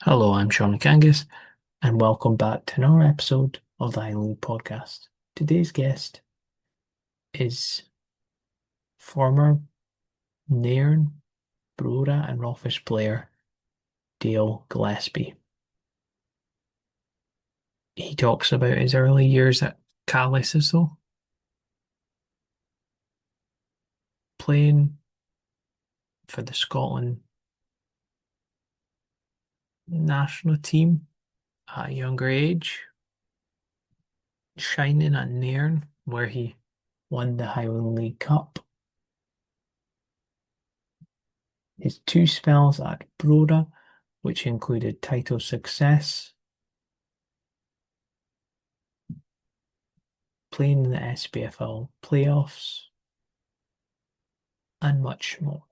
Hello, I'm Sean McAngus, and welcome back to another episode of the Highland League podcast. Today's guest is former Nairn, Brora and Rothes player Dale Gillespie. He talks about his early years at Caley Thistle, playing for the Scotland national team at a younger age, shining at Nairn, where he won the Highland League Cup. His two spells at Brora, which included title success, playing in the SPFL playoffs, and much more.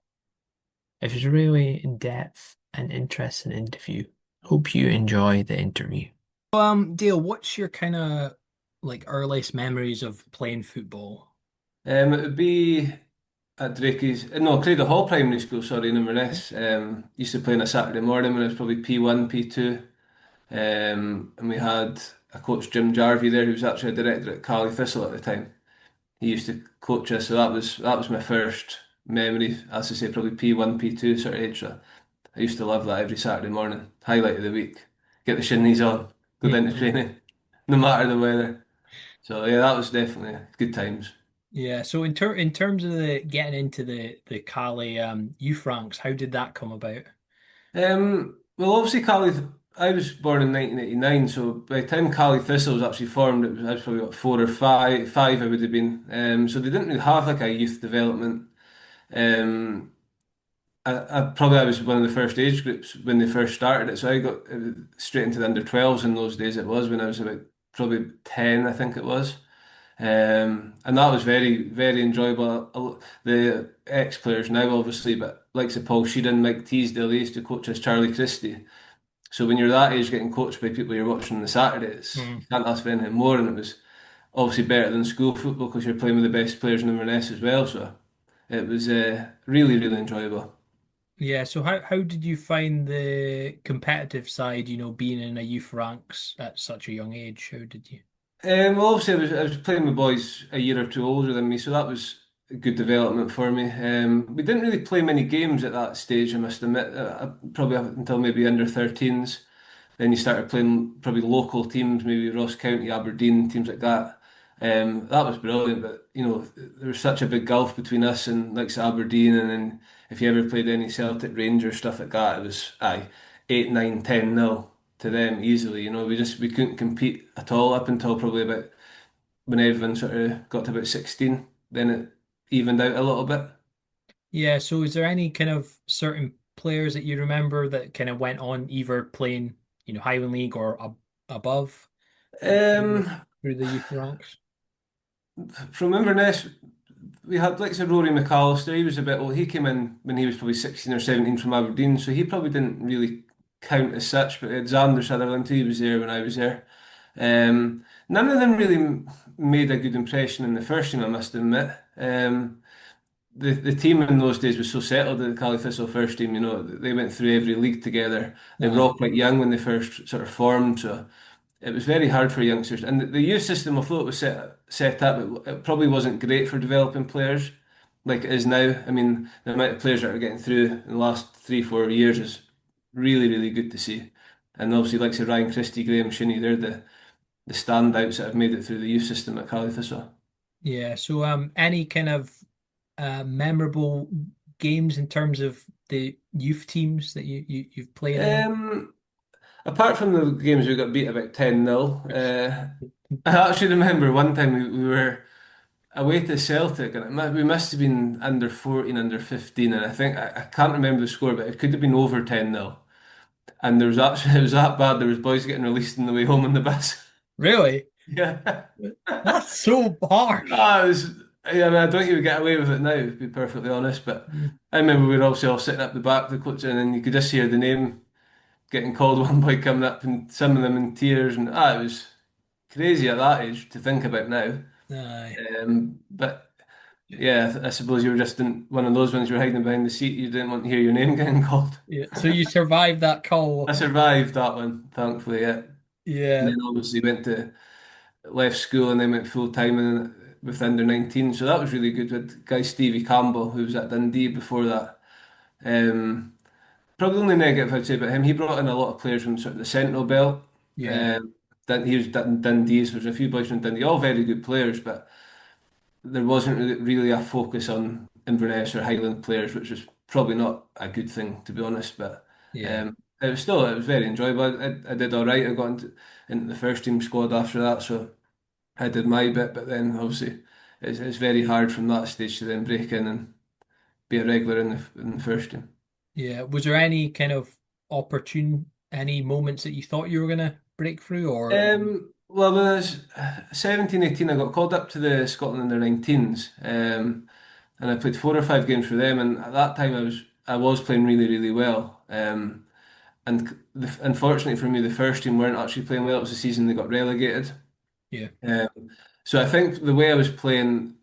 It was a really in-depth and interesting interview. Hope you enjoy the interview. Dale, what's your kind of like earliest memories of playing football? It would be at Drakey's, no, Cradle Hall Primary School, sorry, in Inverness. Used to play on a Saturday morning when I was probably P1, P2. And we had a coach, Jim Jarvie, there, who was actually a director at Caley Thistle at the time. He used to coach us, so that was my first memory, as I say, probably P1, P2 sort of age. So I used to love that every Saturday morning, highlight of the week. Get the shinnies on, go down to Mhm. training, no matter the weather. So yeah, that was definitely good times. Yeah, so in terms of the getting into the Cali youth ranks, how did that come about? Well, obviously, I was born in 1989, so by the time Caley Thistle was actually formed, I was probably about four or five I would have been. So they didn't really have like a youth development. Um, I was one of the first age groups when they first started it, so I got straight into the under 12s in those days. It was when I was about probably 10, I think it was. And that was very, very enjoyable. The ex-players now, obviously, but like Sir Paul Sheehan, Mike Teasdale, they used to coach us Charlie Christie. So when you're that age getting coached by people you're watching on the Saturdays, Mm. you can't ask for anything more. And it was obviously better than school football because you're playing with the best players in Inverness as well. So it was really, really enjoyable. Yeah, so how did you find the competitive side, being in a youth ranks at such a young age? How did you? Well, obviously, I was playing with boys a year or two older than me, so that was a good development for me. We didn't really play many games at that stage, I must admit, probably up until maybe under 13s. Then you started playing probably local teams, maybe Ross County, Aberdeen, teams like that. That was brilliant, but there was such a big gulf between us and like Aberdeen, and then if you ever played any Celtic Rangers stuff like that, it was 8, 9, 10 nil to them easily. We couldn't compete at all up until probably about when everyone sort of got to about 16. Then it evened out a little bit. Yeah, so is there any kind of certain players that you remember that kind of went on either playing, Highland League or above Um, through the youth ranks? from Inverness, we had like said Rory McAllister. He was a bit old. He came in when he was probably 16 or 17 from Aberdeen, so he probably didn't really count as such. But Xander Sutherland, he was there when I was there. None of them really made a good impression in the first team, I must admit. The team in those days was so settled at the Caley Thistle first team. They went through every league together. They were all quite young when they first sort of formed, so it was very hard for youngsters. And the youth system, although it was set up, it probably wasn't great for developing players like it is now. I mean, the amount of players that are getting through in the last 3, 4 years is really, really good to see. And obviously, like say Ryan Christie, Graham Shinney, they're the standouts that have made it through the youth system at Caley Thistle. Yeah, so any kind of memorable games in terms of the youth teams that you've played in? Um, Apart from the games we got beat about 10-0, I actually remember one time we were away to Celtic, and we must have been under 14, under 15, and I can't remember the score, but it could have been over 10-0. And there was actually it was that bad. There was boys getting released on the way home on the bus. Really? Yeah, That's so harsh. it was. Yeah, I mean, I don't think you would get away with it now, to be perfectly honest. But I remember we were obviously all sitting up the back of the coach, and then you could just hear the name getting called. One boy coming up, and some of them in tears, and it was crazy at that age to think about now. Aye. But Yeah, I suppose you were just in one of those ones you were hiding behind the seat. You didn't want to hear your name getting called. Yeah. So you survived that I call. survived that one, thankfully. Yeah, and Yeah. then obviously went to left school and then went full time in with under 19. So that was really good with guy Stevie Campbell, who was at Dundee before that. Um, Probably the only negative I'd say about him, he brought in a lot of players from sort of the Sentinel Belt. Yeah. Um, he was at Dundee, so there's a few boys from Dundee, all very good players, but there wasn't really a focus on Inverness or Highland players, which was probably not a good thing to be honest. But Yeah. it was very enjoyable. I did all right. I got into the first team squad after that, so I did my bit. But then obviously it's very hard from that stage to then break in and be a regular in the first team. Yeah. Was there any kind of any moments that you thought you were gonna break through or Well, when I was 17, 18, I got called up to the Scotland under 19s, and I played 4 or 5 games for them. And at that time, I was playing really, really well. And unfortunately for me, the first team weren't actually playing well. It was the season they got relegated. yeah. Um, so I think the way I was playing,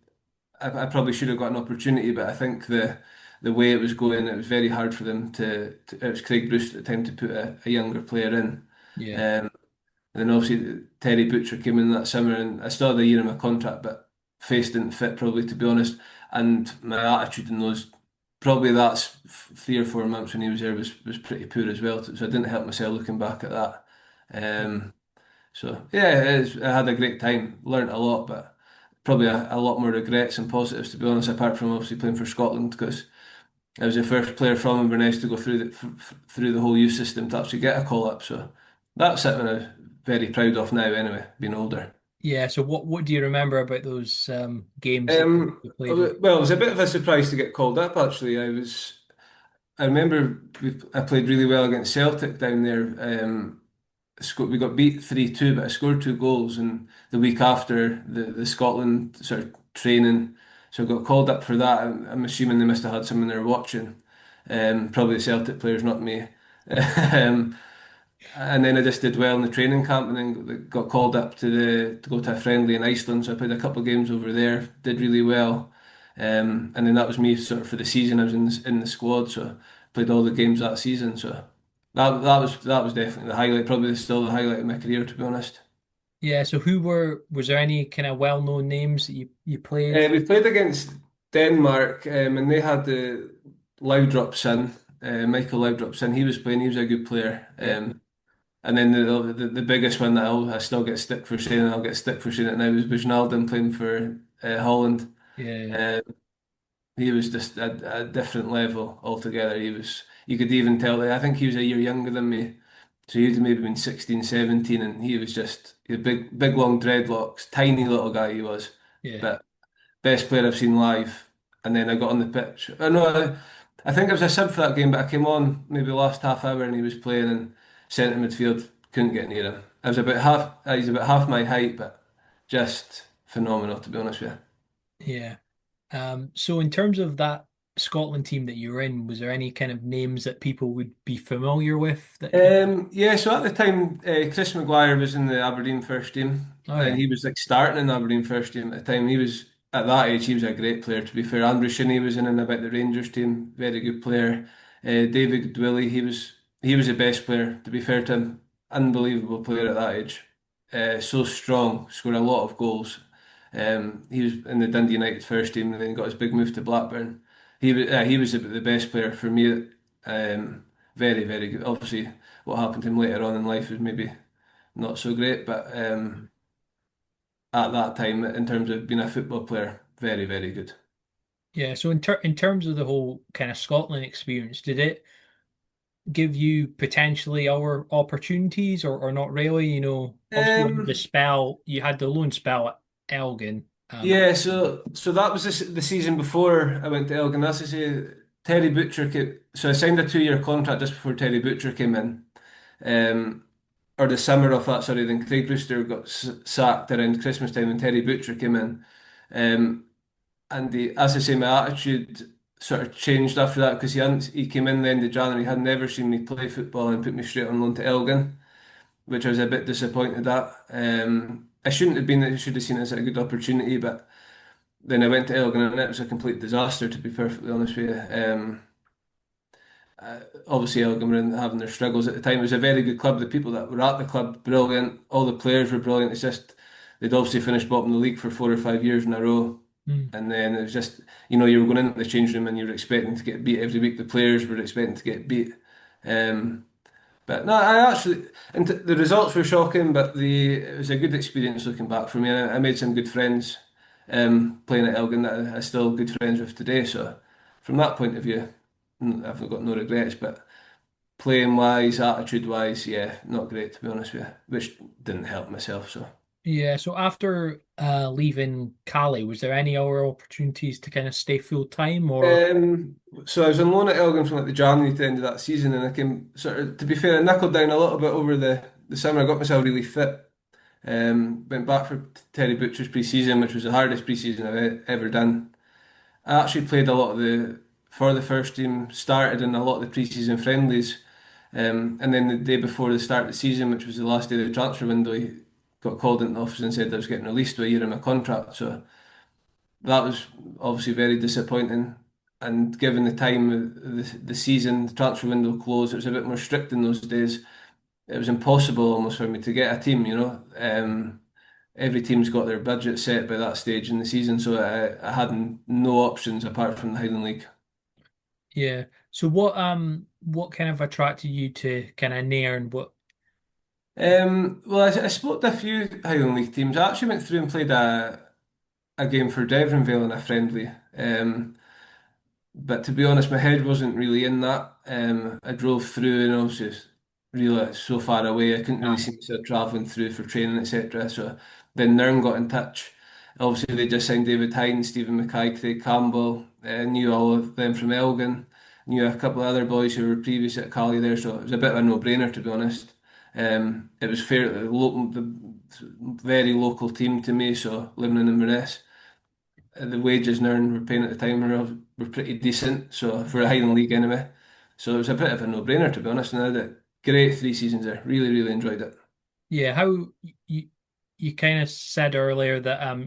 I probably should have got an opportunity, but I think the way it was going, it was very hard for them it was Craig Bruce at the time to put a younger player in. Yeah. Um, and then obviously Terry Butcher came in that summer, and I still had a year in my contract, but face didn't fit probably to be honest. And my attitude in those probably that's 3 or 4 months when he was there was pretty poor as well. So I didn't help myself looking back at that. Um, so yeah, I had a great time, learnt a lot, but probably a lot more regrets and positives to be honest. Apart from obviously playing for Scotland because I was the first player from Inverness to go through through the whole youth system to actually get a call up. So that's something I'm very proud of now. Anyway, being older. Yeah. So what do you remember about those games that you played in? Well, it was a bit of a surprise to get called up. Actually, I remember I played really well against Celtic down there. We got beat 3-2, but I scored 2 goals. And the week after the Scotland sort of training, so I got called up for that. I'm assuming they must have had someone there watching. Probably the Celtic players, not me. um, and then I just did well in the training camp, and then got called up to go to a friendly in Iceland. So I played a couple of games over there, did really well. And then that was me sort of for the season. I was in the squad, so played all the games that season. So that was definitely the highlight, probably still the highlight of my career, to be honest. Yeah. So was there any kind of well-known names that you played? We played against Denmark, and they had the Laudrup son, Michael Laudrup son. He was playing. He was a good player. Yeah. And then the biggest one that I still get stick for saying, and I'll get stick for saying it now, is Wijnaldum playing for Holland. Yeah. Uh, he was just a different level altogether. You could even tell that I think he was a year younger than me. So he'd maybe been 16, 17, and he was just he had big long dreadlocks, tiny little guy he was. Yeah. But best player I've seen live. And then I got on the pitch. I know I think I was a sub for that game, but I came on maybe the last half hour and he was playing in centre midfield. Couldn't get near him. I was about half. He's about half my height, but just phenomenal to be honest with Yeah. So in terms of that Scotland team that you were in, was there any kind of names that people would be familiar with that you. kind Yeah. So at the time, Chris Maguire was in the Aberdeen first team, Oh and yeah. he was like starting in the Aberdeen first team at the time. He was at that age. He was a great player. To be fair, Andrew Shinney was in and about the Rangers team. Very good player. David Dwilly, he was the best player. To be fair to him, unbelievable player at that age. So strong, scored a lot of goals. He was in the Dundee United first team, and then got his big move to Blackburn. He was the best player for me. Very very good. Obviously, what happened to him later on in life was maybe not so great, but at that time, in terms of being a football player, very very good. Yeah, so in terms of the whole kind of Scotland experience, did it give you potentially our opportunities or not really? Obviously Um, you had the loan spell at Elgin. Yeah, so that was the season before I went to Elgin. That's to say, Terry Butcher came, so I signed a 2 year contract just before Terry Butcher came in, um, or the summer of that. Sorry, then Craig Brewster got sacked around Christmas time, and Terry Butcher came in, and as I say, my attitude sort of changed after that because he came in the end of January, had never seen me play football, and put me straight on loan to Elgin, which I was a bit disappointed at. I shouldn't have been. I should have seen it as a good opportunity, but then I went to Elgin and it was a complete disaster, to be perfectly honest with you. Obviously, Elgin were having their struggles at the time. It was a very good club. The people that were at the club, brilliant. All the players were brilliant. It's just they'd obviously finished bottom of the league for 4 or 5 years in a row. Mm. And then it was just, you were going into the change room and you were expecting to get beat every week. The players were expecting to get beat. Um, but no, I actually, the results were shocking, but it was a good experience looking back for me. And I made some good friends playing at Elgin that I'm still good friends with today. So from that point of view, I've got no regrets. But playing wise, attitude wise, yeah, not great to be honest with you, which didn't help myself. So. Yeah, so after leaving Cali, was there any other opportunities to kind of stay full time or? So I was on loan at Elgin from like the January to the end of that season, and I came sort of, to be fair, I knuckled down a little bit over the summer. I got myself really fit. Went back for Terry Butcher's pre-season, which was the hardest pre-season I've ever done. I actually played a lot of for the first team, started in a lot of the pre-season friendlies, and then the day before the start of the season, which was the last day of the transfer window, he got called into the office and said I was getting released to a year in my contract. So that was obviously very disappointing. And given the time of the season, the transfer window closed, it was a bit more strict in those days. It was impossible almost for me to get a team. Every team's got their budget set by that stage in the season, so I had no options apart from the Highland League. Yeah. So what kind of attracted you to kind of Nairn? What? Well, I spoke to a few Highland League teams. I actually went through and played a game for Devonvale in a friendly. But to be honest, my head wasn't really in that. I drove through and I was just really so far away. I couldn't really Aye. see myself travelling through for training, etc. So then Nairn got in touch. Obviously, they just signed David Hines, Stephen Mackay, Craig Campbell. Knew all of them from Elgin. Knew a couple of other boys who were previous at Cali there. So it was a bit of a no-brainer, to be honest. It was fairly local, very local team to me. So living in Inverness the wages Nairn were paying at the time were pretty decent, so for a Highland League anyway. So it was a bit of a no-brainer to be honest, and I had a great 3 seasons there. Really, really enjoyed it. Yeah, how you you kind of said earlier that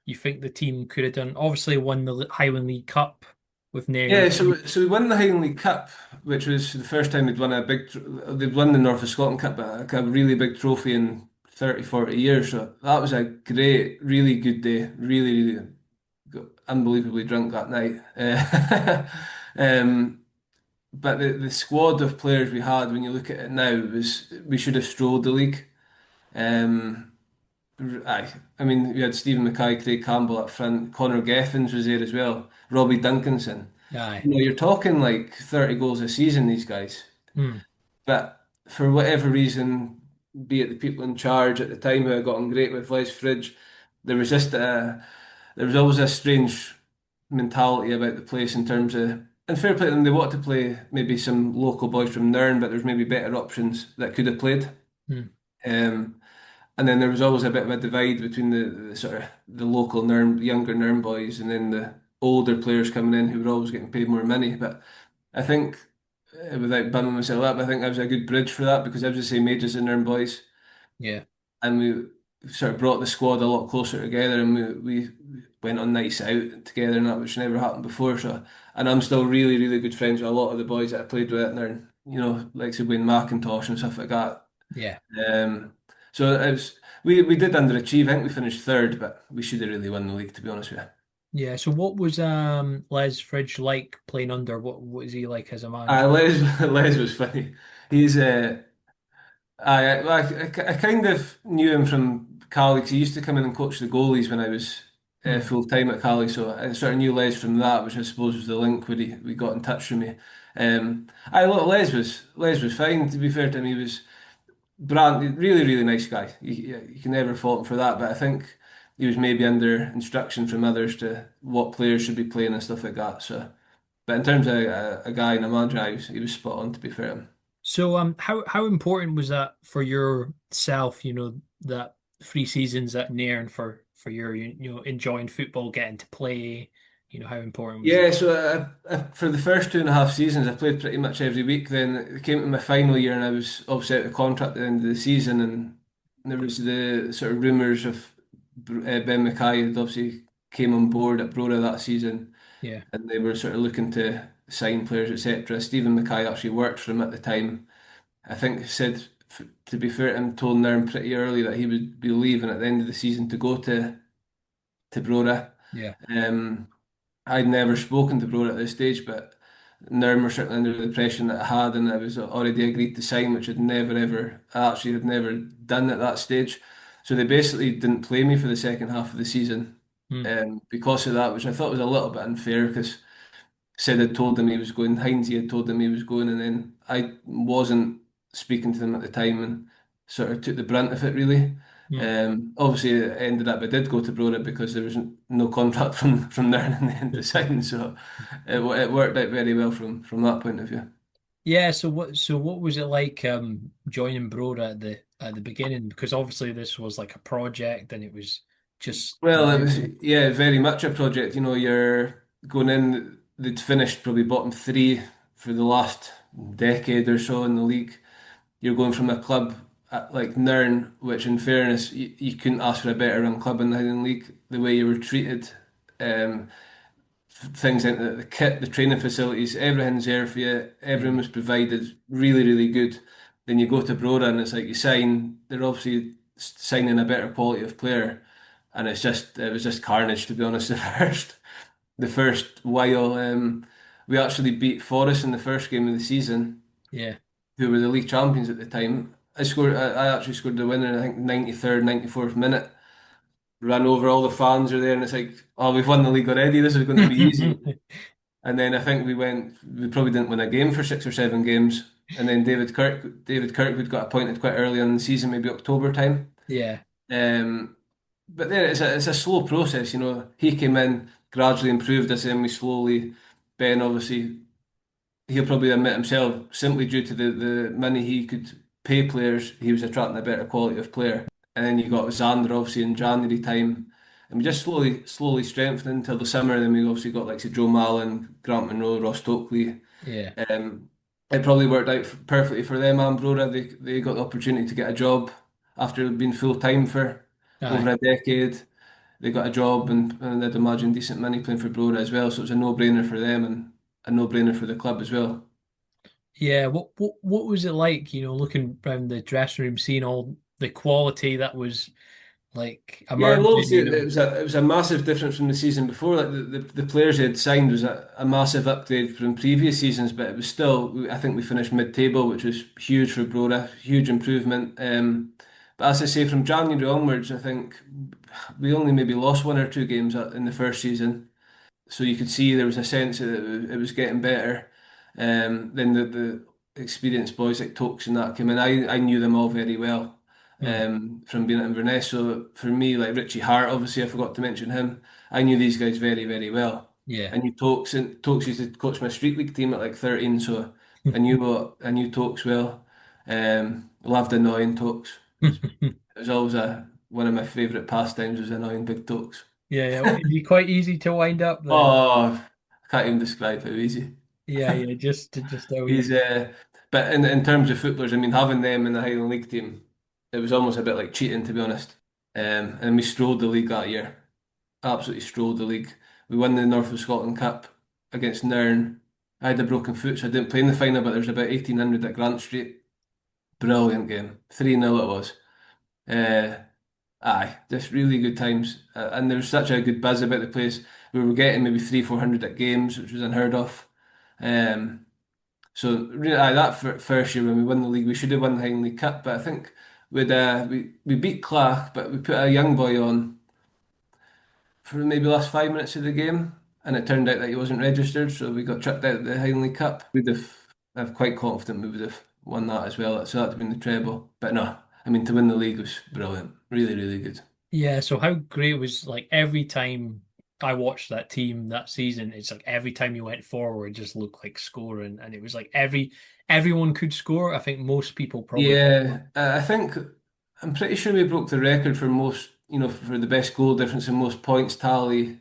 you think the team could have done obviously won the Highland League Cup with Nairn. Yeah, so we won the Highland League Cup, which was the first time they'd won the North of Scotland Cup, but like a really big trophy in 30, 40 years. So that was a great, really good day. Really, really got unbelievably drunk that night. But the squad of players we had, when you look at it now, was we should have strolled the league. Um, I mean, we had Stephen Mackay, Craig Campbell up front, Connor Geffins was there as well, Robbie Duncanson. Aye. You're talking like 30 goals a season, these guys. Hmm. But for whatever reason, be it the people in charge at the time who I got on great with, Les Fridge, there was just there was always a strange mentality about the place in terms of, and fair play to them, they wanted to play maybe some local boys from Nairn, but there's maybe better options that could have played. Hmm. Um, and then there was always a bit of a divide between the sort of the local Nairn, younger Nairn boys, and then the older players coming in who were always getting paid more money. But I think, without bumming myself up, I think I was a good bridge for that because I was the same age as the Nairn boys, Yeah. and we sort of brought the squad a lot closer together, and we went on nights out together, and that which never happened before. So, and I'm still really, really good friends with a lot of the boys that I played with at Nairn. Like say Wayne McIntosh and stuff like that. Yeah. Um, so it was we did underachieve. I think we finished third, but we should have really won the league, to be honest with you. Yeah. So what was Les Fridge like playing under? What is he like as a man? Les was funny. He's I kind of knew him from Cali 'cause he used to come in and coach the goalies when I was Hmm. full time at Cali, so I sort of knew Les from that, which I suppose was the link where we got in touch with me. I look, Les was fine. To be fair to him, he was brand really really nice guy. You can never fault him for that, but I think he was maybe under instruction from others to what players should be playing and stuff like that. So, but in terms of a guy and a manager, he was spot on. To be fair to him. So how important was that for yourself, that 3 seasons at Nairn for your enjoying football, getting to play, how important was Yeah, that? so for the first 2.5 seasons, I played pretty much every week. Then it came to my final year, and I was obviously out of contract at the end of the season, and there was the sort of rumours of Ben Mackay had obviously came on board at Brora that season, Yeah. and they were sort of looking to sign players, etc. Stephen Mackay actually worked for him at the time. I think he said, to be fair to him, told Nairn pretty early that he would be leaving at the end of the season to go to Brora. Yeah. Um, I'd never spoken to Brora at this stage, but Nairn were certainly under the impression that I had, and I was already agreed to sign, which I actually had never done at that stage. So they basically didn't play me for the second half of the season, Mm. because of that, which I thought was a little bit unfair because said had told him he was going, Heinze had told him he was going, and then I wasn't speaking to them at the time and sort of took the brunt of it really. Mm. Obviously, it ended up I did go to Brora because there was no contract from there in the end to sign, so it worked out very well from that point of view. Yeah, so what was it like joining Broda at the beginning? Because obviously this was like a project and it was just Well, it was, you. yeah, very much a project. You know, you're going in, they'd finished probably bottom three for the last decade or so in the league. You're going from a club like Nairn, which in fairness, you couldn't ask for a better run club in the Highland League. The way you were treated, um, things like the kit, the training facilities, everything's there for you. Everything Yeah, was provided, really, really good. Then you go to Brora and it's like you sign, they're obviously signing a better quality of player. And it was just carnage to be honest. The first while, we actually beat Forest in the first game of the season, yeah. who were the league champions at the time. I actually scored the winner, I think 93rd, 94th minute. Ran over all the fans are there, and it's like, oh, we've won the league already. This is going to be easy. And then I think we probably didn't win a game for 6 or 7 games. And then David Kirkwood got appointed quite early on in the season, maybe October time. Yeah, Um, but then it's a slow process, you know. He came in, gradually improved us, and we slowly. Ben obviously he'll probably admit himself, simply due to the money he could pay players, he was attracting a better quality of player. And then you got Xander obviously in January time. And we just slowly strengthened until the summer. Then we obviously got like say Joe Mallon, Grant Monroe, Ross Tokely. yeah. Um, it probably worked out perfectly for them and Brora. They got the opportunity to get a job after being full time for over Aye. a decade. They got a job and I'd imagine decent money playing for Brora as well. So it's a no-brainer for them and a no-brainer for the club as well. Yeah, what was it like, looking around the dressing room, seeing all the quality that was like Yeah, well, emerging, obviously it was a massive difference from the season before. Like the players they had signed was a massive upgrade from previous seasons, but it was still I think we finished mid-table, which was huge for Brora, huge improvement. But as I say, from January onwards, I think we only maybe lost 1 or 2 games in the first season. So you could see there was a sense that it was getting better. Then the experienced boys like Tokes and that came in. I knew them all very well, Hmm. from being at Inverness. So for me, like Richie Hart, obviously I forgot to mention him. I knew these guys very, very well. Yeah. I knew Tokes, and Tokes used to coach my street league team at like 13, so I knew Tokes well. Loved annoying Tokes. It was always a one of my favourite pastimes was annoying big Tokes. Yeah, yeah. It'd be quite easy to wind up then. Oh, I can't even describe how easy. Yeah, yeah, just how He's easy. but in terms of footballers, I mean, having them in the Highland League team, it was almost a bit like cheating, to be honest. And we strolled the league that year. Absolutely strolled the league. We won the North of Scotland Cup against Nairn. I had a broken foot, so I didn't play in the final, but there was about 1,800 at Grant Street. Brilliant game. 3-0 it was. Uh, Aye, just really good times. And there was such a good buzz about the place. We were getting maybe 300-400 at games, which was unheard of. Um, so really, that first year when we won the league, we should have won the Highland League Cup. But I think we beat Clach, but we put a young boy on for maybe the last 5 minutes of the game, and it turned out that he wasn't registered, so we got chucked out of the Highland League Cup. I'm quite confident we would have won that as well. So that'd have been the treble. But no, I mean to win the league was brilliant, really, really good. Yeah, so how great was like every time I watched that team that season, it's like every time you went forward, it just looked like scoring, and it was like everyone could score. I think most people probably. Yeah, I think I'm pretty sure we broke the record for most, for the best goal difference and most points tally.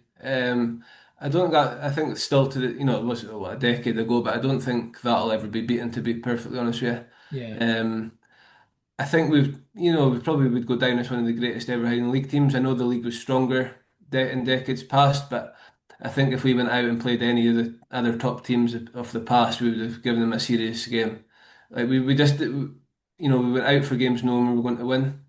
I don't got, I think it's still it was a decade ago, but I don't think that'll ever be beaten, to be perfectly honest with Yeah, you. I think we probably would go down as one of the greatest ever Highland League teams. I know the league was stronger in decades past. But I think if we went out and played any of the other top teams of the past, we would have given them a serious game. Like we just, we went out for games knowing we were going to win,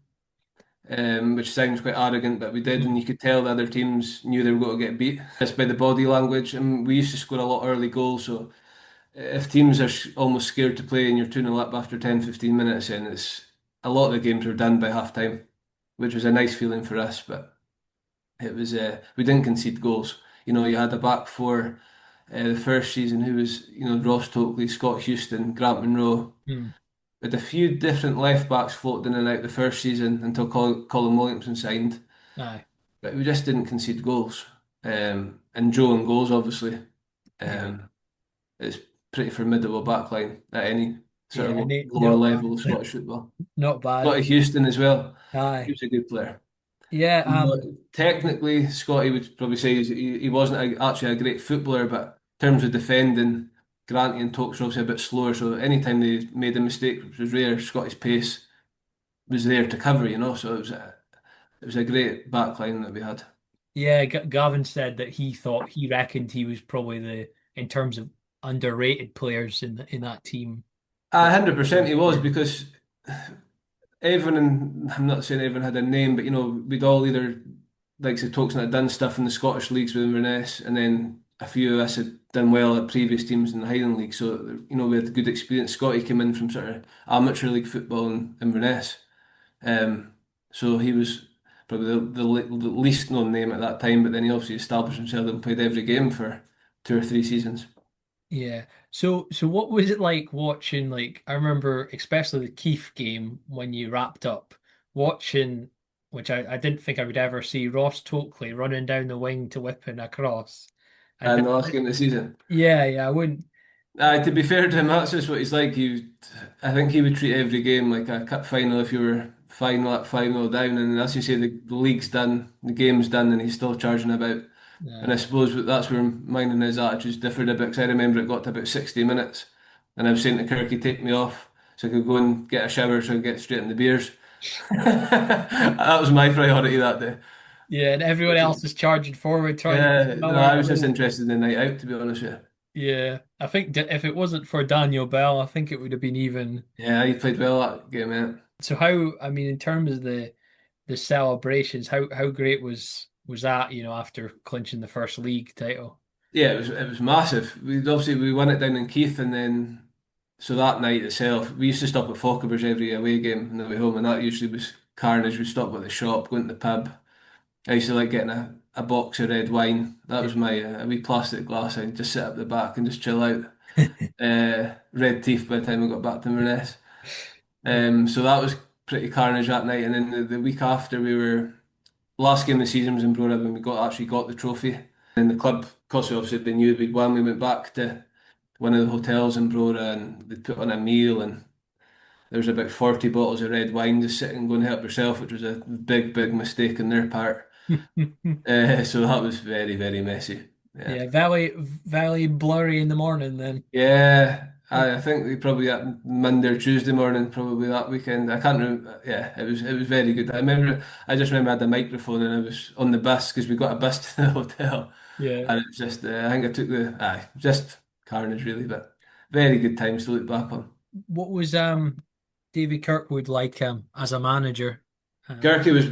which sounds quite arrogant, but we did, and Mm. you could tell the other teams knew they were going to get beat just by the body language. And we used to score a lot of early goals, so if teams are almost scared to play and you're 2-0 up after 10, 15 minutes, and it's a lot of the games were done by half time, which was a nice feeling for us, but it was we didn't concede goals. You had a back four the first season who was, Ross Tokely, Scott Houston, Grant Monroe. Mm. With a few different left backs floating in and out the first season until Colin Williamson signed. Aye. But we just didn't concede goals. And Joe and goals, obviously. Yeah. Um, it's pretty formidable backline at any sort Yeah. of lower Not level of bad. Scottish football. Not bad. Scotty Houston as well. He Aye. was a good player. Yeah. Technically, Scotty would probably say he wasn't actually a great footballer, but in terms of defending, Granty and Tokes were obviously a bit slower. So anytime they made a mistake, which was rare, Scotty's pace was there to cover. So it was a great backline that we had. Yeah. Gavin said that he reckoned he was probably in terms of underrated players in that team. A That 100% he was because everyone, I'm not saying everyone had a name, but we'd all either, like say, Tokes had done stuff in the Scottish leagues with Inverness, and then a few of us had done well at previous teams in the Highland League. So, we had good experience. Scotty came in from sort of amateur league football in Inverness. Um, so he was probably the least known name at that time, but then he obviously established himself and played every game for 2 or 3 seasons. Yeah. So what was it like watching, like, I remember especially the Keith game when you wrapped up watching, which I didn't think I would ever see Ross Tokely running down the wing to whip in a cross. And And the last game of the season. yeah, I wouldn't. To be fair to him, that's just what he's like. I think he would treat every game like a cup final if you were final up, final down. And as you say, the league's done, the game's done, and he's still charging about. And I suppose that's where mine and his attitudes differed a bit. Because I remember it got to about 60 minutes, and I was saying to Kirky, take me off so I could go and get a shower so I could get straight in the beers. That was my priority that day. Yeah, and everyone else is charging forward trying to Yeah, no, smother I it was just away. interested in the night out, to be honest with you. Yeah, I think if it wasn't for Daniel Bell, I think it would have been even. Yeah, he played well that game, yeah. So how, I mean, in terms of the celebrations, how great was that, after clinching the first league title? Yeah, it was massive. We won it down in Keith, and then so that night itself, we used to stop at Fochabers every away game on the way home, and that usually was carnage. We stopped at the shop, going to the pub. I used to like getting a box of red wine. That was my a wee plastic glass. I'd just sit up the back and just chill out. Red teeth by the time I got back to Inverness. So that was pretty carnage that night, and then the week after we were last game of the season was in Brora when we actually got the trophy. And the club, because we obviously they knew we'd won, we went back to one of the hotels in Brora and they put on a meal and there was about 40 bottles of red wine just sitting and going to help yourself, which was a big, big mistake on their part. So that was very, very messy. Yeah. Yeah, very blurry in the morning then. Yeah, I think we probably at Monday or Tuesday morning, probably that weekend. I can't remember. Yeah, it was very good. I just remember I had a microphone and I was on the bus because we got a bus to the hotel, Yeah. and it was just I think I took just carnage really, but very good times to look back on. What was Davy Kirkwood like as a manager? Um, Gerke was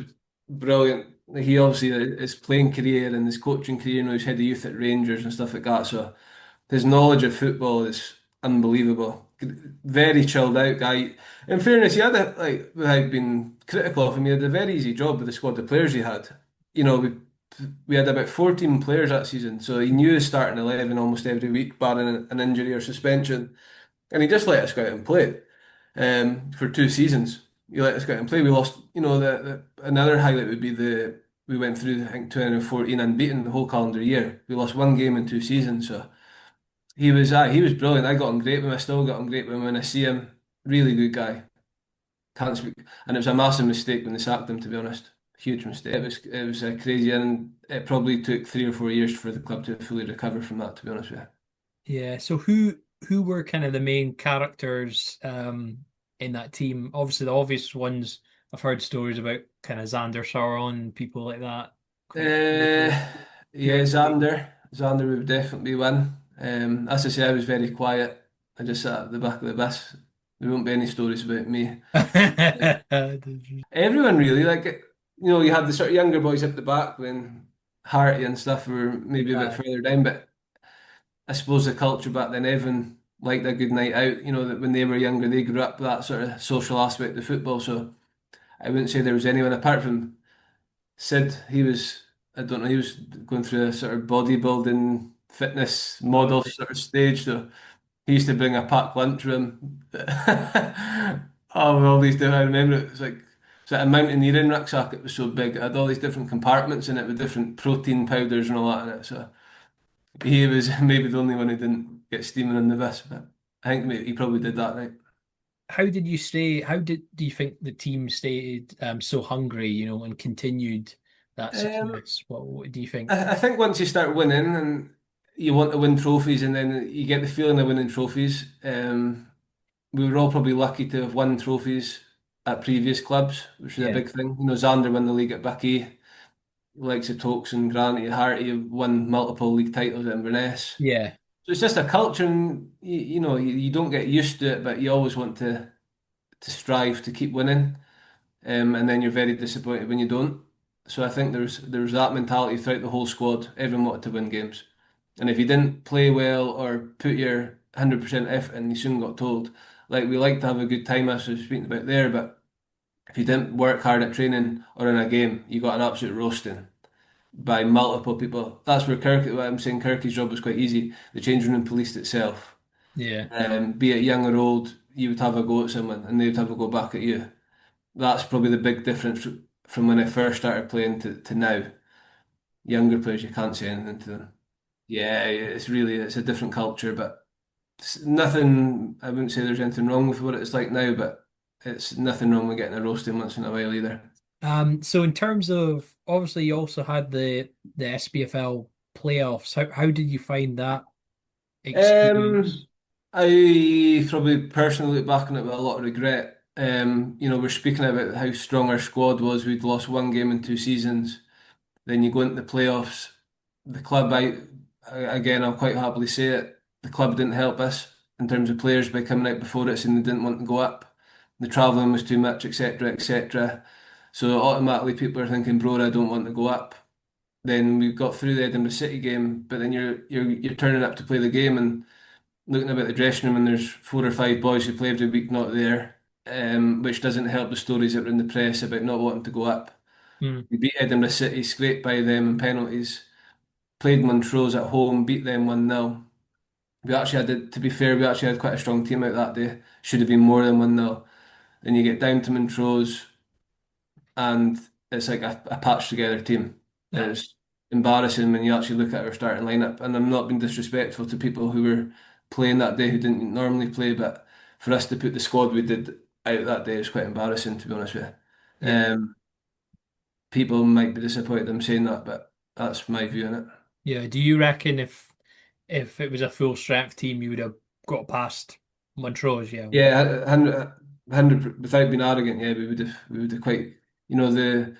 brilliant. He obviously his playing career and his coaching career, he's head of youth at Rangers and stuff like that. So his knowledge of football is unbelievable. Very chilled out guy. In fairness, he had without being critical of him, he had a very easy job with the squad of players he had. We had about 14 players that season, so he knew his starting 11 almost every week, barring an injury or suspension, and he just let us go out and play. For 2 seasons, he let us go out and play. We lost. Another highlight would be we went through I think 2014 unbeaten the whole calendar year. We lost one game in 2 seasons, so. He was brilliant. I got on great with him. I still got on great with him when I see him. Really good guy. Can't speak. And it was a massive mistake when they sacked him, to be honest. Huge mistake. It was crazy, and it probably took 3 or 4 years for the club to fully recover from that, to be honest with you. yeah. So who were kind of the main characters in that team? Obviously, the obvious ones I've heard stories about, kind of Xander Sauron, people like that. Uh, yeah, During the week? Xander would definitely win. As I say, I was very quiet. I just sat at the back of the bus. There won't be any stories about me. Everyone really, like, you had the sort of younger boys up the back when Harty and stuff were maybe a bit Aye. further down, but I suppose the culture back then, everyone liked a good night out. That when they were younger, they grew up with that sort of social aspect of football. So I wouldn't say there was anyone apart from Sid. I don't know, he was going through a sort of bodybuilding fitness Oh, model sort of stage. So he used to bring a packed lunchroom. Oh, with all these different, I remember it was like, a mountaineering rucksack. It was so big. It had all these different compartments in it with different protein powders and all that in it. So he was maybe the only one who didn't get steaming in the bus, but I think maybe he probably did that night. how did you stay? How did do you think the team stayed so hungry, and continued that Um, success? What do you think? I think once you start winning and you want to win trophies, and then you get the feeling of winning trophies. We were all probably lucky to have won trophies at previous clubs, which is a Yeah. big thing. Xander won the league at Bucky, likes of Tokes and Granny, Harty have won multiple league titles at Inverness. Yeah. So it's just a culture, and you don't get used to it, but you always want to strive to keep winning, and then you're very disappointed when you don't. So I think there's that mentality throughout the whole squad. Everyone wanted to win games, and if you didn't play well or put your 100% effort in, you soon got told. Like, we like to have a good time, as I was speaking about there, but if you didn't work hard at training or in a game, you got an absolute roasting by multiple people. That's where I'm saying Kirky's job was quite easy. The changing room policed itself. Yeah. Be it young or old, you would have a go at someone and they would have a go back at you. That's probably the big difference from when I first started playing to now. Younger players, you can't say anything to them. Yeah, it's a different culture, but it's nothing. I wouldn't say there's anything wrong with what it's like now, but it's nothing wrong with getting a roasting once in a while either. So in terms of obviously you also had the SPFL playoffs. How did you find that Um, experience? I probably personally look back on it with a lot of regret. We're speaking about how strong our squad was. We'd lost one game in 2 seasons. Then you go into the playoffs. The club, again, I'll quite happily say it. The club didn't help us in terms of players by coming out before us and they didn't want to go up. The travelling was too much, etc., etc. So automatically people are thinking, Brora, I don't want to go up. Then we got through the Edinburgh City game, but then you're turning up to play the game and looking about the dressing room and there's 4 or 5 boys who play every week not there, which doesn't help the stories that were in the press about not wanting to go up. Hmm. We beat Edinburgh City, scraped by them in penalties, played Montrose at home, beat them 1-0. We actually to be fair, we actually had quite a strong team out that day. Should have been more than 1-0. Then you get down to Montrose and it's like a patched together team. And Aye. it's embarrassing when you actually look at our starting lineup. And I'm not being disrespectful to people who were playing that day who didn't normally play, but for us to put the squad we did out that day is quite embarrassing, to be honest with you. Yeah. People might be disappointed I'm saying that, but that's my view on it. Yeah. Do you reckon if it was a full strength team, you would have got past Montrose? Yeah. Yeah, 100, without being arrogant, yeah, we would have quite, the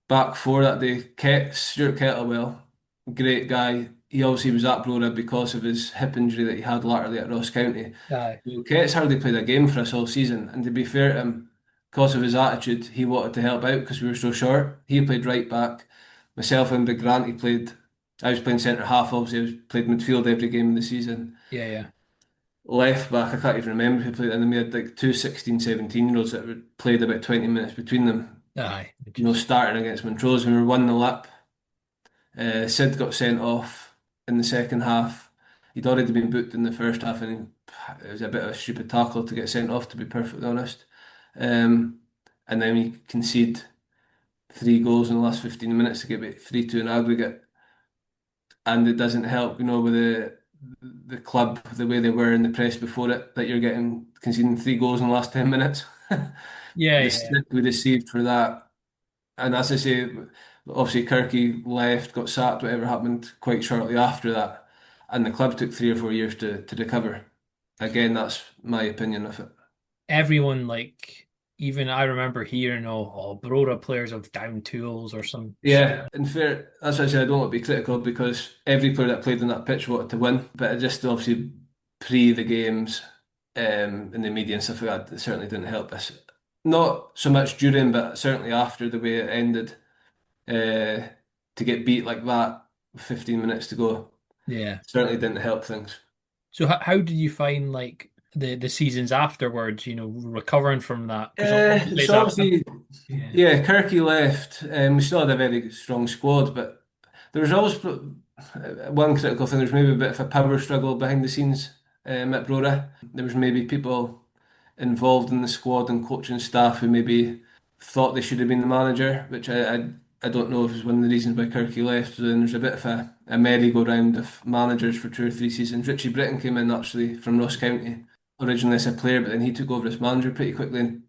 back four that day. Stuart Kettlewell, great guy. He obviously was at Brora because of his hip injury that he had latterly at Ross County. Aye. Well, Ket's hardly played a game for us all season, and to be fair to him, because of his attitude, he wanted to help out because we were so short. He played right back. Myself and Big Grant, he played. I was playing centre half. Obviously, played midfield every game of the season. Yeah. Yeah. Left back, I can't even remember who played, and then we had like two 16, 17-year-olds that played about 20 minutes between them. Aye. Which is Starting against Montrose, we were 1-0 up. Sid got sent off in the second half. He'd already been booked in the first half, and it was a bit of a stupid tackle to get sent off, to be perfectly honest. Um, and then we concede 3 goals in the last 15 minutes to get it 3-2 in aggregate. And it doesn't help, with the club, the way they were in the press before it, that you're getting conceding 3 goals in the last 10 minutes. yeah. The Yeah. stick we received for that. And as I say, obviously Kirky left, got sacked, whatever happened quite shortly after that. And the club took 3 or 4 years to recover. Again, that's my opinion of it. Everyone like. even I remember hearing, oh, Brora players have down tools or some shit. Yeah, in fair, that's why I say I don't want to be critical because every player that played on that pitch wanted to win, but it just obviously pre the games in the media and stuff like that, it certainly didn't help us. Not so much during, but certainly after the way it ended, uh, to get beat like that with 15 minutes to go Yeah. certainly didn't help things. So how did you find like the seasons afterwards, recovering from that? Because obviously it's So obviously, yeah. yeah, Kirky left. We still had a very strong squad, but there was always one critical thing. There was maybe a bit of a power struggle behind the scenes at Brora. There was maybe people involved in the squad and coaching staff who maybe thought they should have been the manager, which I don't know if it's one of the reasons why Kirky left. So then there's a bit of a merry-go-round of managers for 2 or 3 seasons. Richie Britton came in actually from Ross County, originally as a player, but then he took over as manager pretty quickly. And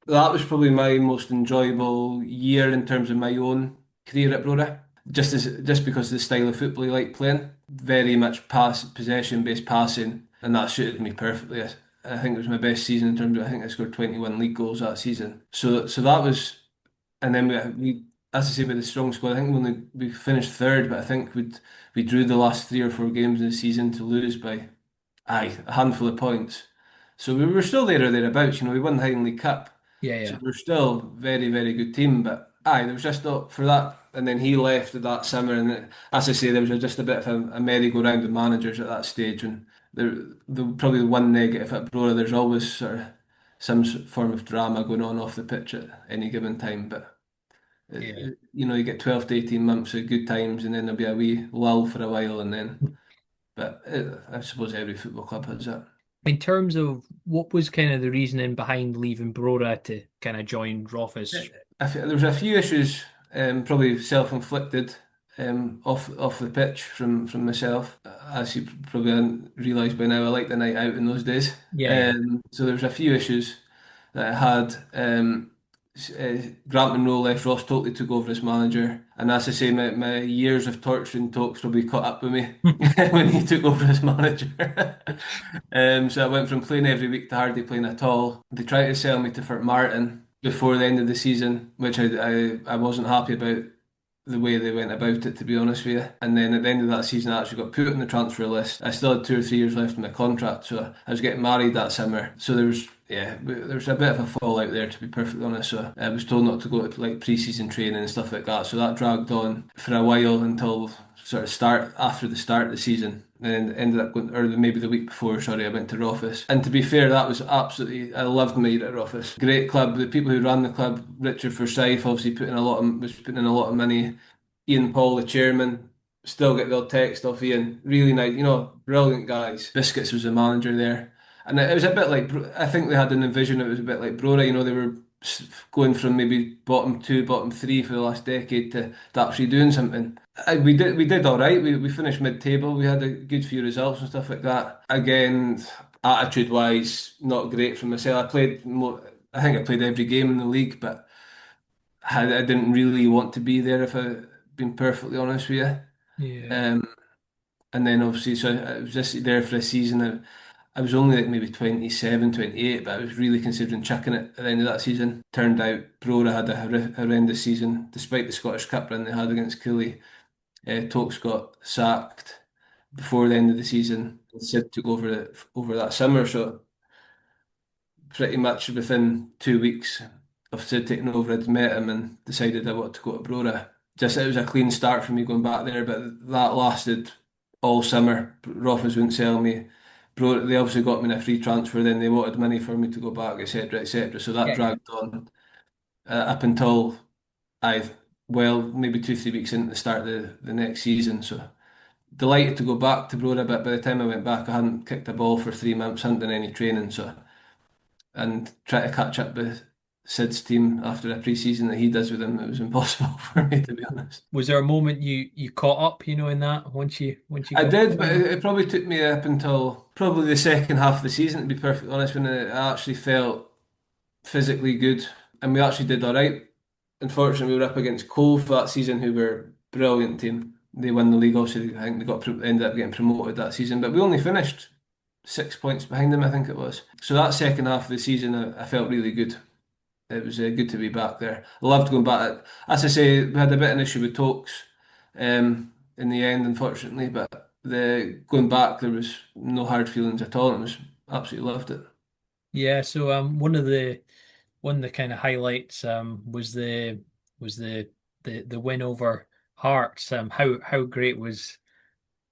that was probably my most enjoyable year in terms of my own career at Brora. Just because of the style of football he liked playing, very much possession based passing, and that suited me perfectly. I think it was my best season in terms of I think I scored 21 league goals that season. So that was, and then we as I say with the strong squad, I think we finished third, but I think we drew the last 3 or 4 games in the season to lose by a handful of points. So we were still there or thereabouts. We won the Highland League Cup. Yeah, So yeah. we're still very, very good team. But there was just not for that. And then he left at that summer. And as I say, there was just a bit of a merry-go-round of managers at that stage. And probably the one negative at Brora, there's always sort of some form of drama going on off the pitch at any given time. But, Yeah. you get 12 to 18 months of good times and then there'll be a wee lull for a while. But I suppose every football club has that. In terms of what was kind of the reasoning behind leaving Brora to kind of join Rothes? There was a few issues, probably self-inflicted, off the pitch from myself. As you probably realised by now, I liked the night out in those days. Yeah, yeah. So there was a few issues that I had. Grant Monroe left, Ross Tokely took over as manager, and as I say, my years of torturing talks probably caught up with me when he took over as manager. So I went from playing every week to hardly playing at all. They tried to sell me to Fort Martin before the end of the season, which I wasn't happy about the way they went about it, to be honest with you. And then at the end of that season, I actually got put on the transfer list. I still had 2 or 3 years left in my contract, so I was getting married that summer. So there was a bit of a fallout there, to be perfectly honest. So I was told not to go to like pre-season training and stuff like that. So that dragged on for a while until sort of start after the start of the season. And then ended up going, or maybe the week before, sorry, I went to Rothes. And to be fair, that was absolutely, I loved my year at Rothes. Great club. The people who ran the club, Richard Forsyth, obviously was putting in a lot of money. Ian Paul, the chairman, still get the odd text off Ian. Really nice, brilliant guys. Biscuits was the manager there. And it was a bit like, I think they had an envision it was a bit like Brora, they were going from maybe bottom two, bottom three for the last decade to actually doing something. We did all right. We finished mid-table. We had a good few results and stuff like that. Again, attitude-wise, not great for myself. I think I played every game in the league, but I didn't really want to be there if I've been perfectly honest with you. Yeah. Um, and then obviously, so I was just there for a season. I was only like maybe 27, 28, but I was really considering chucking it at the end of that season. Turned out Brora had a horrendous season, despite the Scottish Cup run they had against Cooley. Tokes got sacked before the end of the season. Sid took over that summer, so pretty much within 2 weeks of Sid taking over, I'd met him and decided I wanted to go to Brora. Just it was a clean start for me going back there, but that lasted all summer. Rothers wouldn't sell me. They obviously got me in a free transfer. Then they wanted money for me to go back, etc., etc. So that Yeah, yeah. dragged on up until I, well, maybe 2, 3 weeks into the start of the next season. So delighted to go back to Brora, but by the time I went back, I hadn't kicked a ball for 3 months, hadn't done any training. So and try to catch up with Sid's team after a pre-season that he does with him, it was impossible for me to be honest. Was there a moment you caught up, in that once you I got did, but going? it probably took me up until probably the second half of the season, to be perfectly honest, when I actually felt physically good, and we actually did all right. Unfortunately, we were up against Cove that season, who were a brilliant team. They won the league. Also, I think ended up getting promoted that season, but we only finished 6 points behind them, I think it was. So that second half of the season, I felt really good. it was good to be back there. I loved going back. As I say, we had a bit of an issue with Tokes in the end, unfortunately, but the going back, there was no hard feelings at all. And it was absolutely loved it. Yeah, so one of the kind of highlights was the win over Hearts. How great was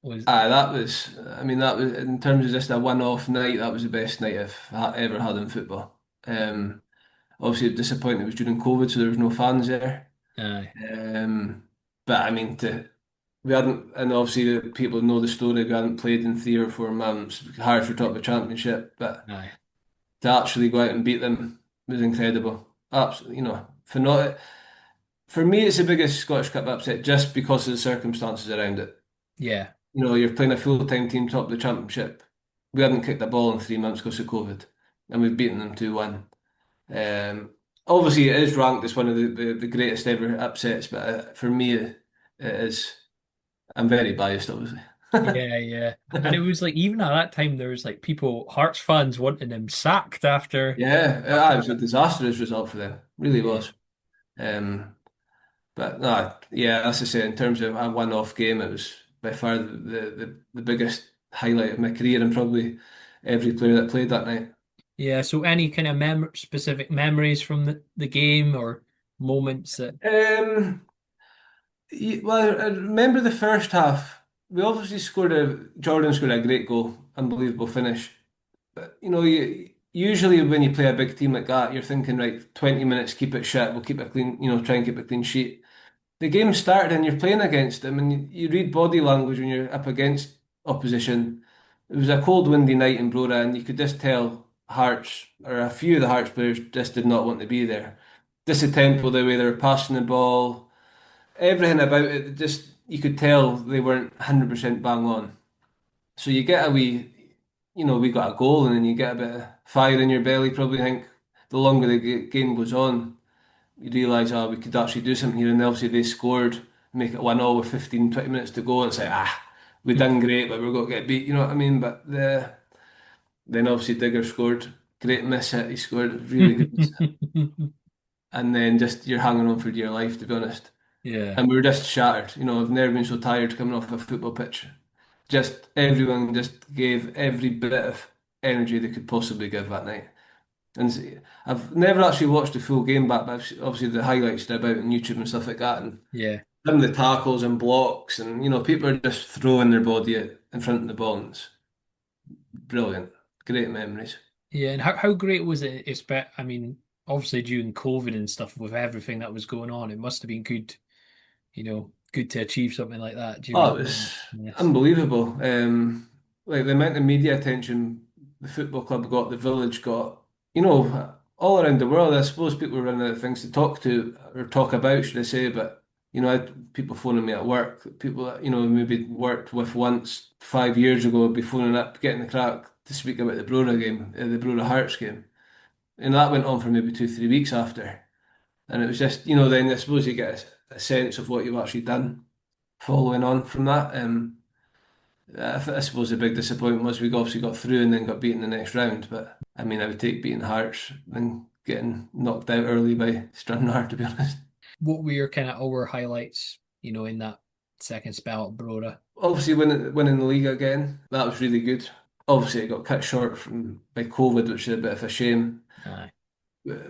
That was, I mean, that was in terms of just a one-off night. That was the best night I've ever had in football. Obviously, disappointing it was during COVID, so there was no fans there. aye, Um, but I mean, we hadn't, and obviously the people know the story. We hadn't played in 3 or 4 months. Hard for top of the championship, but aye. to actually go out and beat them was incredible. Absolutely, for not for me, it's the biggest Scottish Cup upset just because of the circumstances around it. Yeah. You're playing a full-time team top of the championship. We hadn't kicked a ball in 3 months because of COVID, and we've beaten them 2-1. Obviously, it is ranked as one of the greatest ever upsets, but for me, it is. I'm very biased, obviously. Yeah, yeah. And it was like even at that time there was like people Hearts fans wanting him sacked Yeah, after it was a that. disastrous result for them. Really Yeah. was. Um, but no, yeah, as I say, in terms of a one-off game, it was by far the biggest highlight of my career, and probably every player that played that night. Yeah, so any kind of specific memories from the game or moments that Um, well, I remember the first half. We obviously Jordan scored a great goal, unbelievable finish. But usually when you play a big team like that, you're thinking, right, 20 minutes, keep it shut, we'll keep it clean, try and keep a clean sheet. The game started and you're playing against them, and you read body language when you're up against opposition. It was a cold, windy night in Brora, and you could just tell Hearts, or a few of the Hearts players, just did not want to be there. Just the tempo, the way they were passing the ball, everything about it, just you could tell they weren't 100% bang on. So you get a wee, we got a goal, and then you get a bit of fire in your belly. Probably think the longer the game goes on, you realise, we could actually do something here. And obviously they scored, make it 1-0 with 15, 20 minutes to go, and it's like, we done great, but we're going to get beat. You know what I mean? But then obviously Digger scored, great miss hit. He scored, really good miss hit. And then just you're hanging on for dear life, to be honest. yeah. And we were just shattered. I've never been so tired coming off a football pitch. Just everyone just gave every bit of energy they could possibly give that night. And I've never actually watched the full game back, but obviously the highlights are about on YouTube and stuff like that. And Yeah. some of the tackles and blocks, and people are just throwing their body in front of the ball. And it's brilliant, great memories. Yeah, and how great was it? I mean, obviously during COVID and stuff with everything that was going on, it must have been good, good to achieve something like that Oh, during it was yes. unbelievable. Like the amount of media attention the football club got, the village got, all around the world. I suppose people were running out of things to talk to or talk about, should I say? But I had people phoning me at work, people that maybe worked with once 5 years ago, would be phoning up, getting the crack to speak about the Brora game, the Brora Hearts game, and that went on for maybe 2, 3 weeks after. And it was just, then I suppose you get a sense of what you've actually done following on from that. I suppose the big disappointment was we obviously got through and then got beaten the next round. But I mean, I would take beating Hearts than getting knocked out early by Stranraer, to be honest. What were your kind of our highlights, in that second spell at Brora? Obviously, winning the league again, that was really good. Obviously, it got cut short by COVID, which is a bit of a shame. Aye.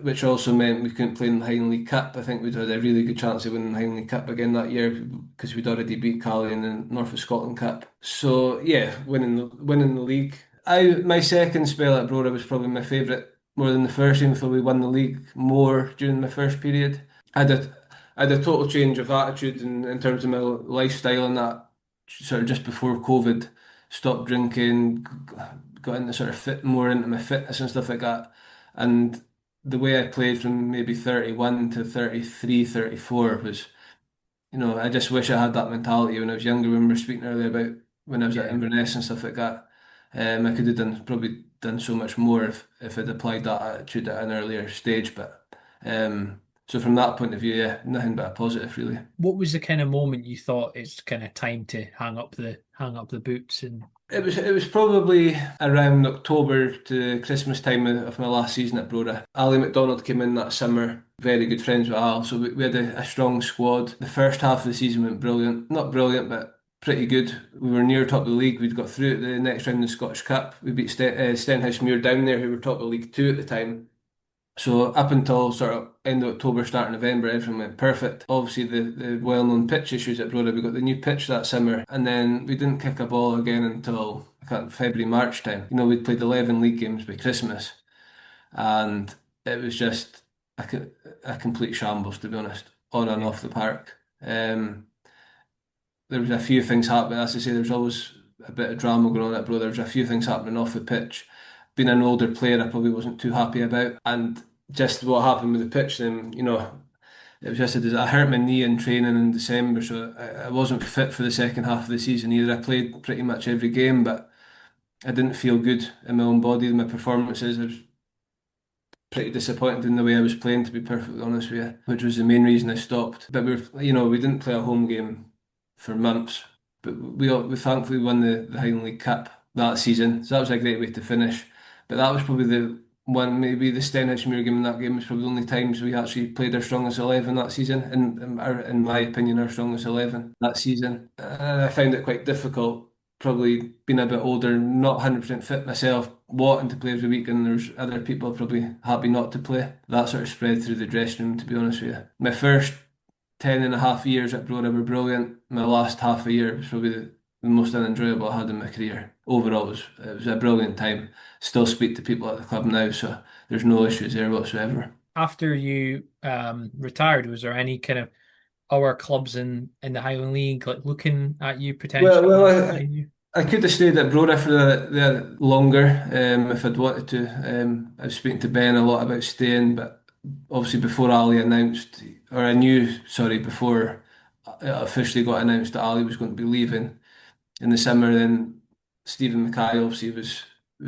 Which also meant we couldn't play in the Highland League Cup. I think we'd had a really good chance of winning the Highland League Cup again that year because we'd already beat Caley in the North of Scotland Cup. So yeah, winning the league. My second spell at Brora was probably my favourite, more than the first, even though we won the league more during my first period. I had a, I had a total change of attitude in terms of my lifestyle, and that sort of just before COVID, stopped drinking, got into sort of more into my fitness and stuff like that. And the way I played from maybe 31 to 33, 34 was, I just wish I had that mentality when I was younger, when we were speaking earlier about when I was at Yeah. Inverness and stuff like that. I could have probably done so much more if I'd applied that attitude at an earlier stage. But so from that point of view, yeah, nothing but a positive, really. What was the kind of moment you thought it's kind of time to hang up the boots and It was probably around October to Christmas time of my last season at Brora. Ali McDonald came in that summer, very good friends with Al, so we had a strong squad. The first half of the season went brilliant, not brilliant, but pretty good. We were near top of the league. We'd got through at the next round of the Scottish Cup. We beat Stenhousemuir down there, who were top of League Two at the time. So up until sort of end of October, start of November, everything went perfect. Obviously, the well-known pitch issues at Brora, we got the new pitch that summer, and then we didn't kick a ball again until I can't, February, March time. We'd played 11 league games by Christmas, and it was just a complete shambles, to be honest, on and Yeah. off the park. There was a few things happening. As I say, there's always a bit of drama going on at Bro. There was a few things happening off the pitch. Being an older player, I probably wasn't too happy about. And just what happened with the pitch, then, it was just I hurt my knee in training in December, so I wasn't fit for the second half of the season either. I played pretty much every game, but I didn't feel good in my own body. My performances, I was pretty disappointed in the way I was playing, to be perfectly honest with you, which was the main reason I stopped. But we didn't play a home game for months, but we thankfully won the Highland League Cup that season, so that was a great way to finish. But that was probably the one, maybe the Stenhousemuir game. In that game was probably the only times we actually played our strongest 11 that season, in my opinion, our strongest 11 that season. And I found it quite difficult, probably being a bit older, not 100% fit myself, wanting to play every week, and there's other people probably happy not to play. That sort of spread through the dressing room, to be honest with you. My first 10.5 years at Brora were brilliant. My last half a year was probably the most unenjoyable I had in my career. Overall, it was a brilliant time. Still speak to people at the club now, so there's no issues there whatsoever. After you retired, was there any kind of other clubs in the Highland League like looking at you Well, potentially well, or signing you? I could have stayed at Brora for the longer if I'd wanted to. I was speaking to Ben a lot about staying, but obviously before Ali announced, or I knew, sorry, before it officially got announced that Ali was going to be leaving in the summer, then Stephen Mackay obviously was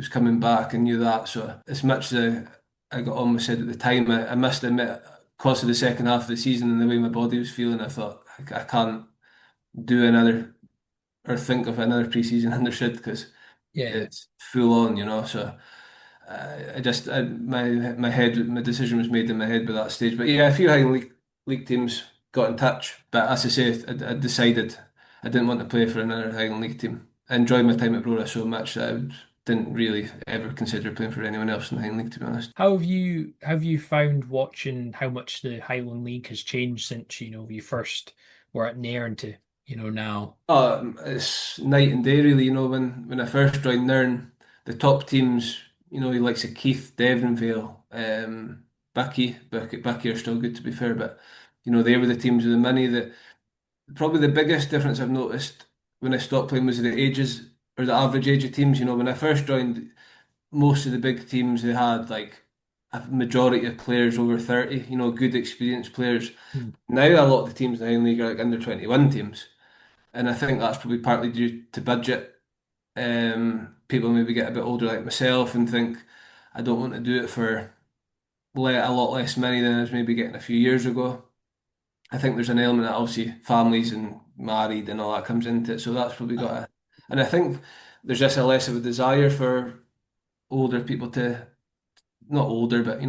coming back and knew that. So as much as I got on with said at the time, I must admit, because of the second half of the season and the way my body was feeling, I thought I can't do another or think of another pre-season under Sid because Yeah. it's full on. So my decision was made in my head by that stage. But yeah, a few Highland League teams got in touch, but as I say, I decided I didn't want to play for another Highland League team. I enjoyed my time at Brora so much that didn't really ever consider playing for anyone else in the Highland League, to be honest. How have you found watching how much the Highland League has changed since, you first were at Nairn to, now? It's night and day, really. When I first joined Nairn, the top teams, he likes of Keith, Devonvale, Bucky are still good to be fair, but they were the teams with the money. That probably the biggest difference I've noticed when I stopped playing was the ages or the average age of teams. When I first joined, most of the big teams they had like a majority of players over 30. Good experienced players. Hmm. Now a lot of the teams in the Highland League are like under 21 teams. And I think that's probably partly due to budget. People maybe get a bit older like myself and think, I don't want to do it for a lot less money than I was maybe getting a few years ago. I think there's an element that obviously families and married and all that comes into it. So that's probably got a, and I think there's just a less of a desire for older people to, not older, but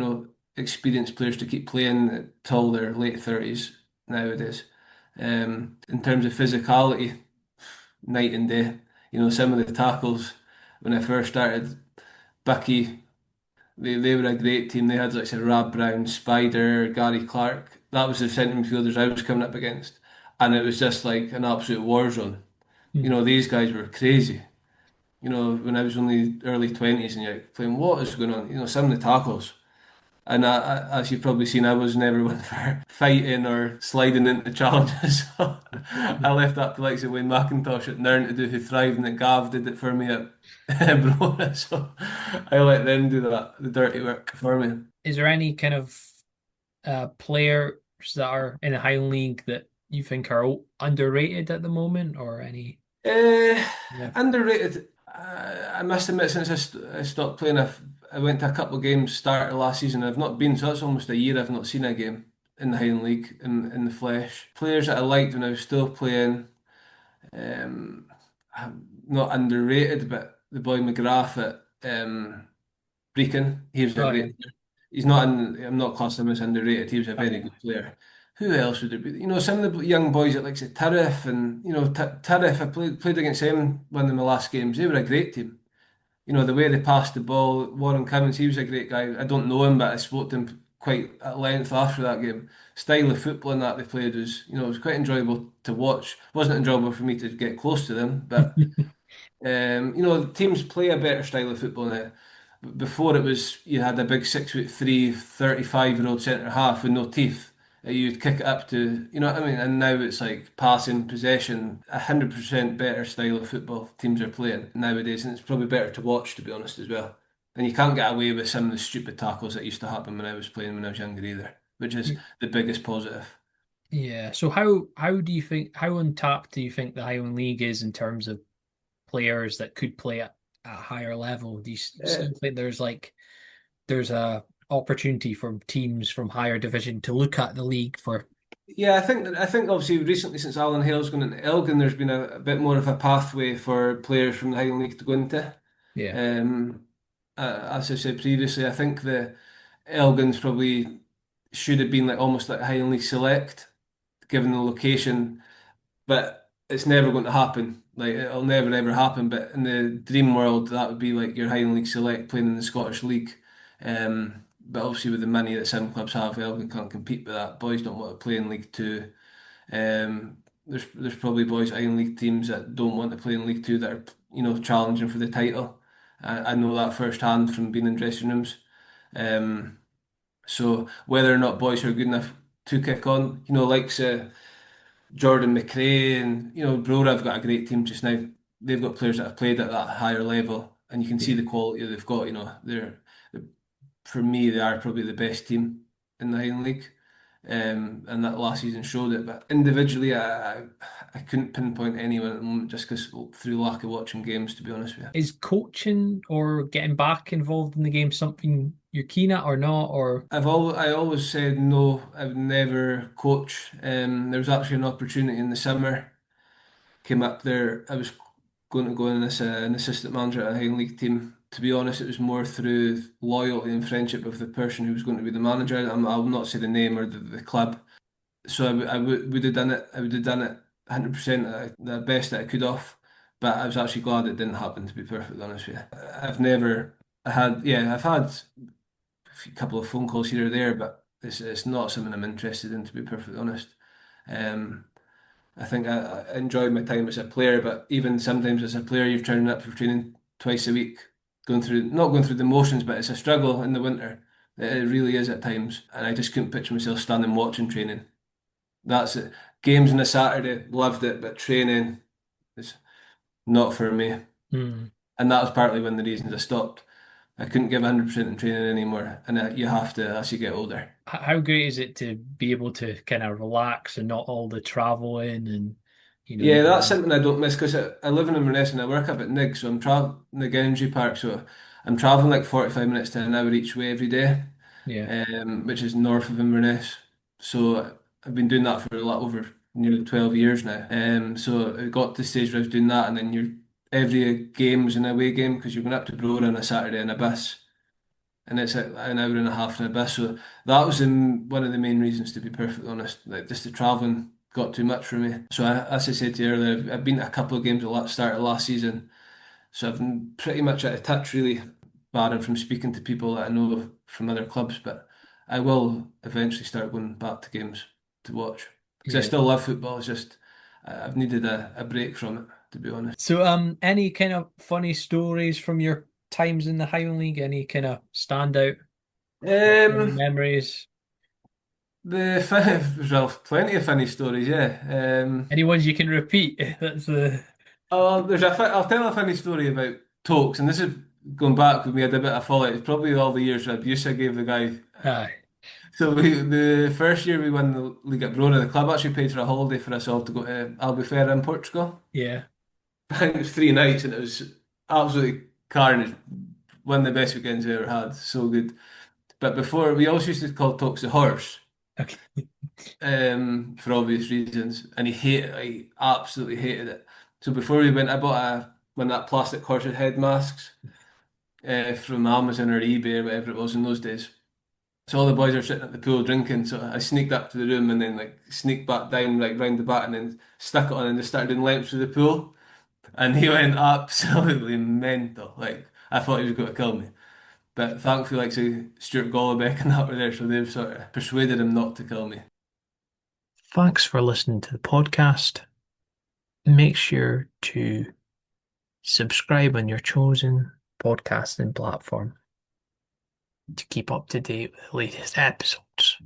experienced players to keep playing till their late 30s nowadays. In terms of physicality, night and day. Some of the tackles when I first started, Bucky, they were a great team. They had like say Rab Brown, Spider, Gary Clark. That was the centre midfielders I was coming up against, and it was just like an absolute war zone. Hmm. These guys were crazy. When I was only early 20s and you're playing, what is going on? Some of the tackles. And as you've probably seen, I was never one for fighting or sliding into challenges. So I left that to like say Wayne McIntosh at Nairn to do, who thrived, and that Gav did it for me at Brora. So I let them do the dirty work for me. Is there any kind of players that are in the Highland League that you think are underrated at the moment, or any? Uh, Yeah. Underrated. I must admit, since I stopped playing, I went to a couple of games start of last season. I've not been, so that's almost a year I've not seen a game in the Highland League in the flesh. Players that I liked when I was still playing. Um, not underrated, but the boy McGrath at Brecon, he was a Oh yeah. great player. He's not in, I'm not classing him as underrated. He was a very good player. Who else would there be? Some of the young boys at like say Tariff and Tariff. I played against them one of my last games. They were a great team. The way they passed the ball. Warren Cummins, he was a great guy. I don't know him, but I spoke to him quite at length after that game. Style of football that they played was quite enjoyable to watch. Wasn't enjoyable for me to get close to them, but the teams play a better style of football now. Before it was you had a big 6'3", 35-year-old centre half with no teeth. You'd kick it up to, you know what I mean? And now it's like passing, possession, 100% better style of football teams are playing nowadays, and it's probably better to watch, to be honest, as well. And you can't get away with some of the stupid tackles that used to happen when I was playing when I was younger either, which is the biggest positive. Yeah. So how do you think how untapped do you think the Highland League is in terms of players that could play at a higher level? Do you Uh, still think there's a opportunity for teams from higher division to look at the league for? Yeah, I think obviously recently since Alan Hale's gone into Elgin, there's been a bit more of a pathway for players from the Highland League to go into. Yeah. Um, as I said previously, I think the Elgin's probably should have been like almost like Highland League Select, given the location, but it's never going to happen. Like it'll never ever happen. But in the dream world, that would be like your Highland League Select playing in the Scottish League. But obviously with the money that some clubs have, Elgin can't compete with that. Boys don't want to play in League Two. There's probably boys in league teams that don't want to play in League Two that are challenging for the title. I know that firsthand from being in dressing rooms. Um, so whether or not boys are good enough to kick on, like Jordan McRae and Brora have got a great team just now. They've got players that have played at that higher level, and you can see Yeah. the quality they've got. For me, they are probably the best team in the Highland League. And that last season showed it. But individually, I couldn't pinpoint anyone at the moment just because through lack of watching games, to be honest with you. Is coaching or getting back involved in the game something you're keen at or not? Or I always said no, I would never coach. There was actually an opportunity in the summer came up there. I was going to go in as an assistant manager at a Highland League team. To be honest, it was more through loyalty and friendship of the person who was going to be the manager. I'll not say the name or the club. So would have done it. I would have done it 100% the best that I could off. But I was actually glad it didn't happen. To be perfectly honest with you, I've never I had yeah I've had a couple of phone calls here or there, but it's not something I'm interested in. To be perfectly honest, um, I think I enjoyed my time as a player, but even sometimes as a player, you're turning up for training twice a week, not going through the motions, but it's a struggle in the winter. It really is at times, and I just couldn't picture myself standing watching training. That's it. Games on a Saturday, loved it, but training is not for me. hmm, And that was partly one of the reasons I stopped. I couldn't give 100% in training anymore, and you have to as you get older. how great is it to be able to kind of relax and not all the traveling and you Yeah, that's know, something I don't miss because I live in Inverness and I work up at Nig, so I'm traveling Nig Energy Park, so I'm traveling like 45 minutes to an hour each way every day, yeah, which is north of Inverness. So I've been doing that for a lot over nearly 12 years now. So it got to the stage where I was doing that, and then every game was an away game because you're going up to Brora on a Saturday in a bus, and it's an hour and a half in a bus. So that was one of the main reasons, to be perfectly honest. Like just the traveling got too much for me. So as I said to you earlier, I've been to a couple of games at the start of last season. So I've been pretty much out of touch, really, barring from speaking to people that I know from other clubs. But I will eventually start going back to games to watch because I yeah. still love football. It's just I've needed a break from it, to be honest. So any kind of funny stories from your times in the Highland League? Any kind of standout funny Um, memories? well, plenty of funny stories, yeah. Any ones you can repeat? That's the Oh, I'll tell a funny story about Tokes, and this is going back when we had a bit of fallout. It's probably all the years of abuse I gave the guy. aye, So the first year we won the league at Brora, the club actually paid for a holiday for us all to go to Albufeira in Portugal. yeah. I think it was 3 nights, and it was absolutely carnage. One of the best weekends we ever had. So good. But before, we always used to call Tokes the horse, Okay. for obvious reasons, and he absolutely hated it. So before we went, I bought one of that plastic horseshoe head masks from Amazon or eBay or whatever it was in those days. So all the boys are sitting at the pool drinking. So I sneaked up to the room and then like sneaked back down like round the back and then stuck it on and just started doing laps through the pool. And he went absolutely mental. Like I thought he was going to kill me. But thankfully, like say Stuart Golobeck and that were there, so they've sort of persuaded him not to kill me. Thanks for listening to the podcast. Make sure to subscribe on your chosen podcasting platform to keep up to date with the latest episodes.